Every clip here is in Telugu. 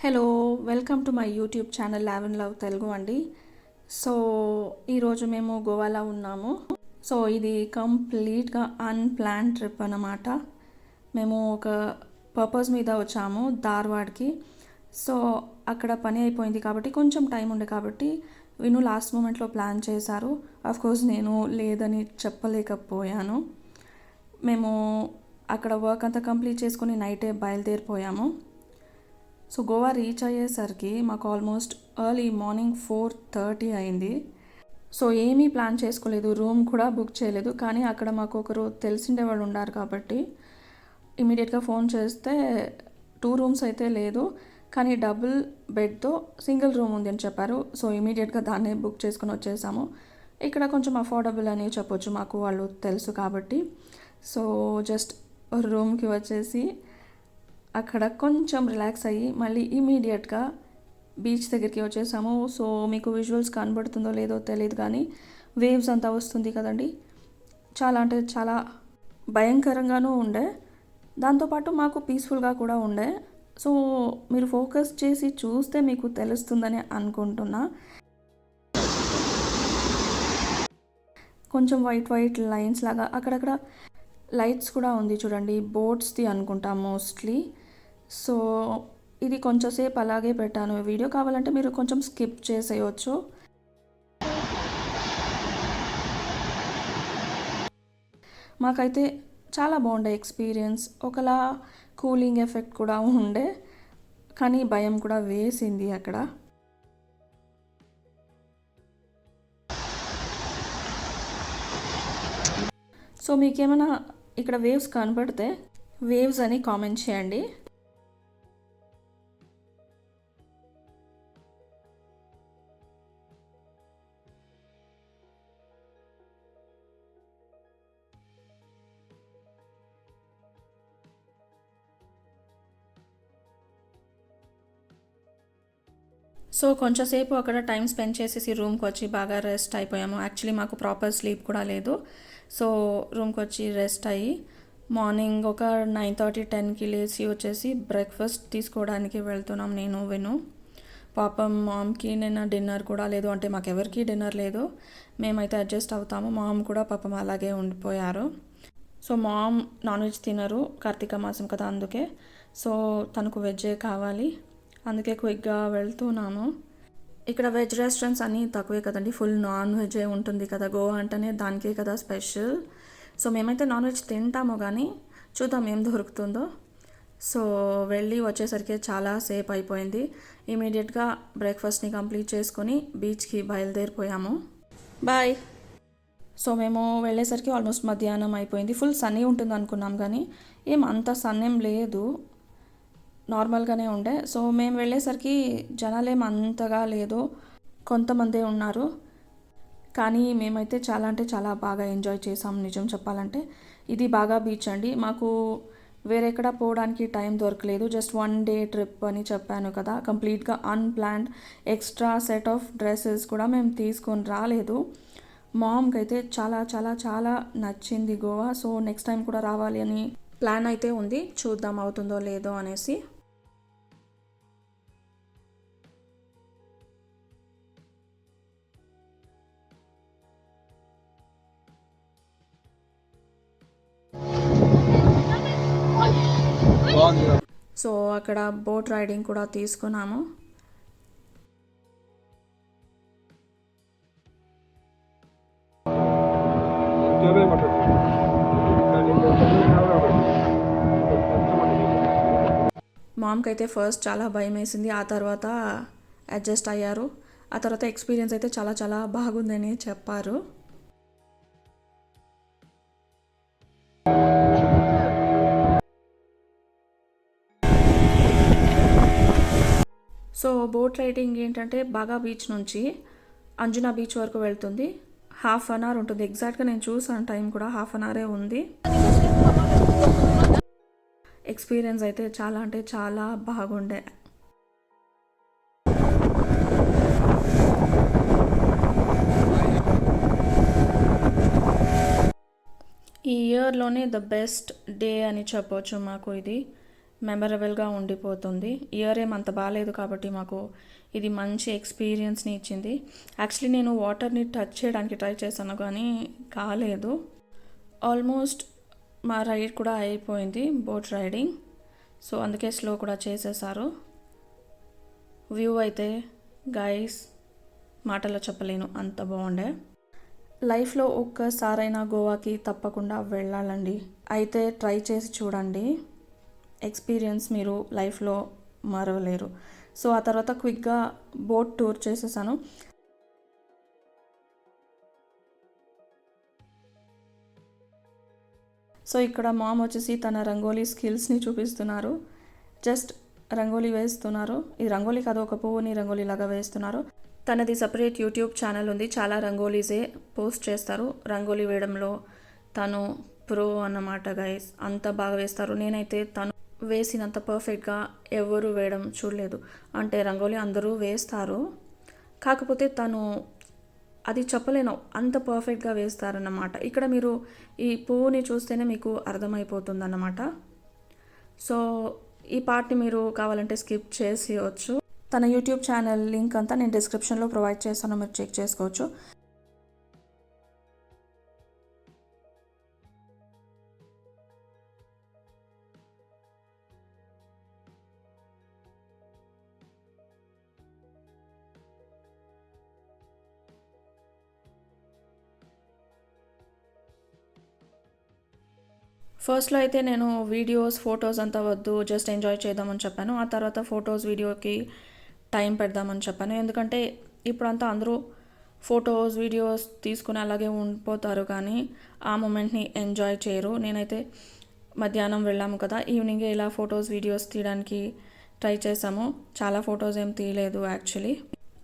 Hello, welcome to my YouTube channel లావెన్ లవ్ తెలుగు అండి. సో ఈరోజు మేము గోవాలో ఉన్నాము. సో ఇది కంప్లీట్గా అన్ప్లాన్ ట్రిప్ అన్నమాట. మేము ఒక పర్పస్ మీద వచ్చాము ధార్వాడ్కి. సో అక్కడ పని అయిపోయింది కాబట్టి కొంచెం టైం ఉండే కాబట్టి విను లాస్ట్ మూమెంట్లో ప్లాన్ చేశారు. కోర్స్ నేను లేదని చెప్పలేకపోయాను. మేము అక్కడ వర్క్ అంతా కంప్లీట్ చేసుకొని నైటే బయలుదేరిపోయాము. సో గోవా రీచ్ అయ్యేసరికి మాకు ఆల్మోస్ట్ ఎర్లీ మార్నింగ్ 4:30 అయింది. సో ఏమీ ప్లాన్ చేసుకోలేదు, రూమ్ కూడా బుక్ చేయలేదు. కానీ అక్కడ మాకు ఒకరు తెలిసిండే వాళ్ళు ఉన్నారు కాబట్టి ఇమీడియట్గా ఫోన్ చేస్తే 2 రూమ్స్ అయితే లేదు, కానీ డబుల్ బెడ్తో సింగిల్ రూమ్ ఉంది అని చెప్పారు. సో ఇమీడియట్గా దాన్నే బుక్ చేసుకొని వచ్చేసాము. ఇక్కడ కొంచెం అఫోర్డబుల్ అని చెప్పొచ్చు, మాకు వాళ్ళు తెలుసు కాబట్టి. సో జస్ట్ రూమ్కి వచ్చేసి అక్కడ కొంచెం రిలాక్స్ అయ్యి మళ్ళీ ఇమీడియట్గా బీచ్ దగ్గరికి వచ్చేసాము. సో మీకు విజువల్స్ కనబడుతుందో లేదో తెలియదు, కానీ వేవ్స్ అంతా వస్తుంది కదండి. చాలా అంటే చాలా భయంకరంగానూ ఉండే, దాంతోపాటు మాకు పీస్ఫుల్గా కూడా ఉండే. సో మీరు ఫోకస్ చేసి చూస్తే మీకు తెలుస్తుందని అనుకుంటున్నా. కొంచెం వైట్ లైన్స్ లాగా అక్కడక్కడ లైట్స్ కూడా ఉంది చూడండి, బోట్స్ది అనుకుంటా మోస్ట్లీ. సో ఇది కొంచెంసేపు అలాగే పెట్టాను వీడియో, కావాలంటే మీరు కొంచెం స్కిప్ చేసేయచ్చు. మాకైతే చాలా బాగుండే ఎక్స్పీరియన్స్. ఒకలా కూలింగ్ ఎఫెక్ట్ కూడా ఉండే, కానీ భయం కూడా వేసింది అక్కడ. సో మీకేమైనా ఇక్కడ వేవ్స్ కనపడితే వేవ్స్ అని కామెంట్ చేయండి. సో కొంచెంసేపు అక్కడ టైం స్పెండ్ చేసేసి రూమ్కి వచ్చి బాగా రెస్ట్ అయిపోయాము. యాక్చువల్లీ మాకు ప్రాపర్ స్లీప్ కూడా లేదు. సో రూమ్కి వచ్చి రెస్ట్ అయ్యి మార్నింగ్ ఒక 9:30-10కి లేచి వచ్చేసి బ్రేక్ఫాస్ట్ తీసుకోవడానికి వెళ్తున్నాం నేను విను. పాపం మామ్కి నిన్న డిన్నర్ కూడా లేదు, అంటే మాకెవరికి డిన్నర్ లేదు. మేమైతే అడ్జస్ట్ అవుతాము, మామ్ కూడా పాపం అలాగే ఉండిపోయారు. సో మామ్ నాన్ వెజ్ తినరు, కార్తీక మాసం కదా అందుకే. సో తనకు వెజ్జే కావాలి, అందుకే క్విక్గా వెళ్తున్నాము. ఇక్కడ వెజ్ రెస్టారెంట్స్ అన్నీ తక్కువే కదండి, ఫుల్ నాన్ వెజ్ ఉంటుంది కదా, గోవా అంటేనే దానికే కదా స్పెషల్. సో మేమైతే నాన్ వెజ్ తింటాము, కానీ చూద్దాం ఏం దొరుకుతుందో. సో వెళ్ళి వచ్చేసరికి చాలా సేపు అయిపోయింది. ఇమీడియట్గా బ్రేక్ఫాస్ట్ని కంప్లీట్ చేసుకొని బీచ్కి బయలుదేరిపోయాము. బాయ్. సో మేము వెళ్ళేసరికి ఆల్మోస్ట్ మధ్యాహ్నం అయిపోయింది. ఫుల్ సన్నీ ఉంటుంది అనుకున్నాం, కానీ ఏం అంత సన్నేం లేదు, నార్మల్గానే ఉండే. సో మేము వెళ్ళేసరికి జనాలేం అంతగా లేదు, కొంతమందే ఉన్నారు. కానీ మేమైతే చాలా అంటే చాలా బాగా ఎంజాయ్ చేసాం నిజం చెప్పాలంటే. ఇది బాగా బీచ్ అండి, మాకు వేరెక్కడ పోవడానికి టైం దొరకలేదు. జస్ట్ 1 డే ట్రిప్ అని చెప్పాను కదా, కంప్లీట్గా unplanned. Extra set of dresses కూడా మేము తీసుకొని రాలేదు. మామ్కి అయితే చాలా చాలా చాలా నచ్చింది గోవా. సో నెక్స్ట్ టైం కూడా రావాలి అని ప్లాన్ అయితే ఉంది, చూద్దాం అవుతుందో లేదో అనేసి. సో అక్కడ బోట్ రైడింగ్ కూడా తీసుకున్నాము. మామ్కి అయితే ఫస్ట్ చాలా భయం వేసింది, ఆ తర్వాత అడ్జస్ట్ అయ్యారు. ఆ తర్వాత ఎక్స్పీరియన్స్ అయితే చాలా చాలా బాగుందని చెప్పారు. సో బోట్ రైడింగ్ ఏంటంటే బాగా బీచ్ నుంచి అంజునా బీచ్ వరకు వెళ్తుంది. 1/2 అవర్ ఉంటుంది. ఎగ్జాక్ట్గా నేను చూసాను టైం కూడా 1/2 అవరే ఉంది. ఎక్స్పీరియన్స్ అయితే చాలా అంటే చాలా బాగుండే. ఈ ఇయర్లోనే ద బెస్ట్ డే అని చెప్పొచ్చు. మాకు ఇది మెమరబుల్గా ఉండిపోతుంది. ఇయర్ ఏమంత బాగాలేదు కాబట్టి మాకు ఇది మంచి ఎక్స్పీరియన్స్ని ఇచ్చింది. యాక్చువల్లీ నేను వాటర్ని టచ్ చేయడానికి ట్రై చేశాను కానీ కాలేదు. ఆల్మోస్ట్ మా రైడ్ కూడా అయిపోయింది, బోట్ రైడింగ్. సో అందుకే స్లో కూడా చేసేసారు. వ్యూ అయితే గైస్ మాటలో చెప్పలేను, అంత బాగుండే. లైఫ్లో ఒక్కసారైనా గోవాకి తప్పకుండా వెళ్ళాలండి. అయితే ట్రై చేసి చూడండి, ఎక్స్పీరియన్స్ మీరు లైఫ్లో మరవలేరు. సో ఆ తర్వాత క్విక్గా బోట్ టూర్ చేసేసాను. సో ఇక్కడ మామ్ వచ్చేసి తన రంగోలీ స్కిల్స్ని చూపిస్తున్నారు. జస్ట్ రంగోలీ వేస్తున్నారు. ఈ రంగోలీ కాదు, ఒక పువ్వుని రంగోలీ లాగా వేస్తున్నారు. తనది సపరేట్ యూట్యూబ్ ఛానల్ ఉంది. చాలా రంగోలీసే పోస్ట్ చేస్తారు. రంగోలీ వేయడంలో తను ప్రో అన్నమాట గైస్. అంత బాగా వేస్తారు. నేనైతే తను వేసినంత పర్ఫెక్ట్గా ఎవరు వేయడం చూడలేదు. అంటే రంగోలీ అందరూ వేస్తారు, కాకపోతే తను అది చెప్పలేను, అంత పర్ఫెక్ట్గా వేస్తారన్నమాట. ఇక్కడ మీరు ఈ పువ్వుని చూస్తేనే మీకు అర్థమైపోతుందన్నమాట. సో ఈ పార్ట్ని మీరు కావాలంటే స్కిప్ చేసేయచ్చు. తన యూట్యూబ్ ఛానల్ లింక్ అంతా నేను డిస్క్రిప్షన్లో ప్రొవైడ్ చేస్తాను, మీరు చెక్ చేసుకోవచ్చు. ఫస్ట్లో అయితే నేను వీడియోస్ ఫొటోస్ అంతా వద్దు, జస్ట్ ఎంజాయ్ చేద్దామని చెప్పాను. ఆ తర్వాత ఫొటోస్ వీడియోకి టైం పెడదామని చెప్పాను. ఎందుకంటే ఇప్పుడంతా అందరూ ఫొటోస్ వీడియోస్ తీసుకుని అలాగే ఉండిపోతారు కానీ ఆ మూమెంట్ని ఎంజాయ్ చేయరు. నేనైతే మధ్యాహ్నం వెళ్ళాము కదా, ఈవినింగే ఇలా ఫొటోస్ వీడియోస్ తీయడానికి ట్రై చేసాము. చాలా ఫొటోస్ ఏం తీయలేదు యాక్చువల్లీ.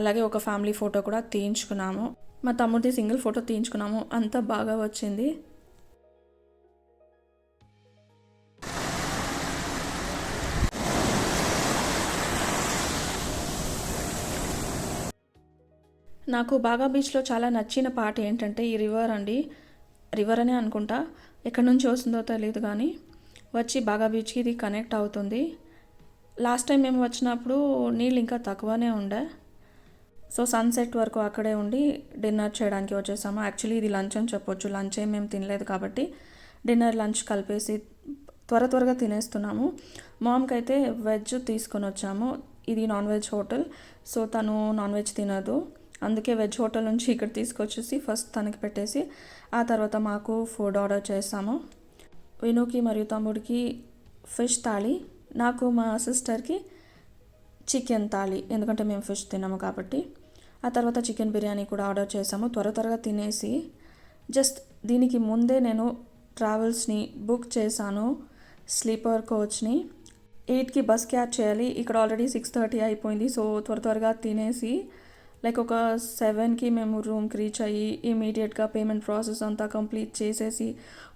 అలాగే ఒక ఫ్యామిలీ ఫోటో కూడా తీయించుకున్నాము. మా తమ్ముడిది సింగిల్ ఫోటో తీయించుకున్నాము, అంత బాగా వచ్చింది. నాకు బాగా బీచ్లో చాలా నచ్చిన పార్ట్ ఏంటంటే ఈ రివర్ అండి. రివర్ అనే అనుకుంటా, ఎక్కడి నుంచి వస్తుందో తెలియదు కానీ వచ్చి బాగా బీచ్కి ఇది కనెక్ట్ అవుతుంది. లాస్ట్ టైం మేము వచ్చినప్పుడు నీళ్ళు ఇంకా తక్కువనే ఉండే. సో సన్సెట్ వరకు అక్కడే ఉండి డిన్నర్ చేయడానికి వచ్చేసాము. యాక్చువల్లీ ఇది లంచ్ అని చెప్పొచ్చు. లంచ్ ఏం మేము తినలేదు కాబట్టి డిన్నర్ లంచ్ కలిపేసి త్వరగా తినేస్తున్నాము. మామ్కి అయితే వెజ్ తీసుకొని వచ్చాము. ఇది నాన్ వెజ్ హోటల్, సో తను నాన్ వెజ్ తినదు. అందుకే వెజ్ హోటల్ నుంచి ఇక్కడ తీసుకొచ్చేసి ఫస్ట్ తనకి పెట్టేసి ఆ తర్వాత మాకు ఫుడ్ ఆర్డర్ చేసాము. వినుకి మరియు తమ్ముడికి ఫిష్ థాలి, నాకు మా సిస్టర్కి చికెన్ థాలి, ఎందుకంటే మేము ఫిష్ తిన్నాము కాబట్టి. ఆ తర్వాత చికెన్ బిర్యానీ కూడా ఆర్డర్ చేసాము. త్వరగా తినేసి జస్ట్ దీనికి ముందే నేను ట్రావెల్స్ని బుక్ చేశాను, స్లీపర్ కోచ్ని. 8కి బస్ క్యాచ్ చేయాలి. ఇక్కడ ఆల్రెడీ 6:30 అయిపోయింది. సో త్వరగా తినేసి లైక్ ఒక 7కి మేము రూమ్కి రీచ్ అయ్యి ఇమీడియట్గా పేమెంట్ ప్రాసెస్ అంతా కంప్లీట్ చేసేసి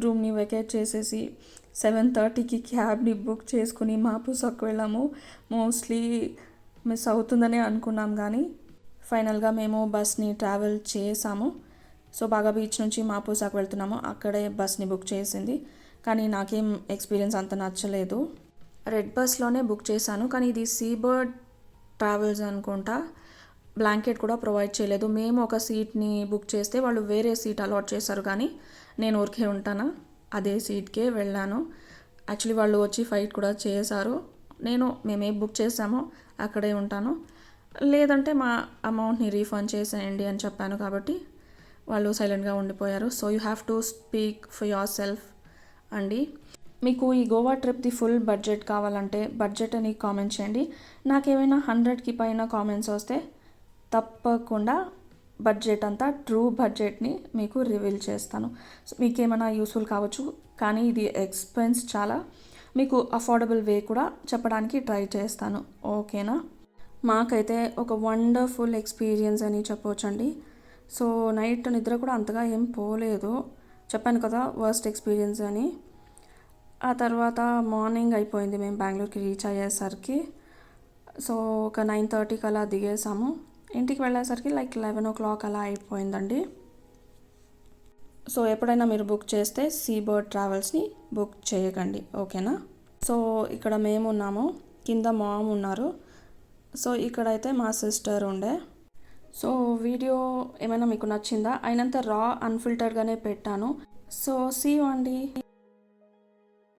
రూమ్ని వెకేట్ చేసేసి 7:30కి క్యాబ్ని బుక్ చేసుకుని మాపుసాకు వెళ్ళాము. మోస్ట్లీ మిస్ అవుతుందనే అనుకున్నాం కానీ ఫైనల్గా మేము బస్ని ట్రావెల్ చేసాము. సో బాగా బీచ్ నుంచి మాపుసాకు వెళ్తున్నాము. అక్కడే బస్ని బుక్ చేసింది కానీ నాకేం ఎక్స్పీరియన్స్ అంత నచ్చలేదు. రెడ్ బస్లోనే బుక్ చేశాను కానీ ఇది సీబర్డ్ ట్రావెల్స్ అనుకుంటా. బ్లాంకెట్ కూడా ప్రొవైడ్ చేయలేదు. మేము ఒక సీట్ని బుక్ చేస్తే వాళ్ళు వేరే సీట్ అలాట్ చేశారు కానీ నేను ఊరికే ఉంటానా, అదే సీట్కే వెళ్ళాను. యాక్చువల్లీ వాళ్ళు వచ్చి ఫైట్ కూడా చేశారు. మేమే బుక్ చేసామో అక్కడే ఉంటాను, లేదంటే మా అమౌంట్ని రీఫండ్ చేసేయండి అని చెప్పాను కాబట్టి వాళ్ళు సైలెంట్గా ఉండిపోయారు. So you have to speak for your self అండి. మీకు ఈ గోవా ట్రిప్ది ఫుల్ బడ్జెట్ కావాలంటే బడ్జెట్ అని కామెంట్ చేయండి. నాకేమైనా 100కి పైన కామెంట్స్ వస్తే తప్పకుండా బడ్జెట్ అంతా ట్రూ బడ్జెట్ని మీకు రివీల్ చేస్తాను. సో మీకు ఏమైనా యూస్ఫుల్ కావచ్చు కానీ ఇది ఎక్స్పెన్స్ చాలా, మీకు అఫోర్డబుల్ వే కూడా చెప్పడానికి ట్రై చేస్తాను. ఓకేనా? మాకైతే ఒక వండర్ఫుల్ ఎక్స్పీరియన్స్ అని చెప్పవచ్చండి. సో నైట్ నిద్ర కూడా అంతగా ఏం పోలేదు, చెప్పాను కదా వర్స్ట్ ఎక్స్పీరియన్స్ అని. ఆ తర్వాత మార్నింగ్ అయిపోయింది మేము బెంగళూరుకి రీచ్ అయ్యేసరికి. సో ఒక 9:30కి అలా దిగేసాము. ఇంటికి వెళ్ళేసరికి లైక్ 11 o'clock అలా అయిపోయిందండి. సో ఎప్పుడైనా మీరు బుక్ చేస్తే సీబర్డ్ ట్రావెల్స్ని బుక్ చేయకండి, ఓకేనా. సో ఇక్కడ మేము ఉన్నాము, కింద మామ్ ఉన్నారు. సో ఇక్కడైతే మా సిస్టర్ ఉండే. సో వీడియో ఏమైనా మీకు నచ్చిందా? అయినంత రా అన్ఫిల్టర్డ్గానే పెట్టాను. సో సీ యూ అండి.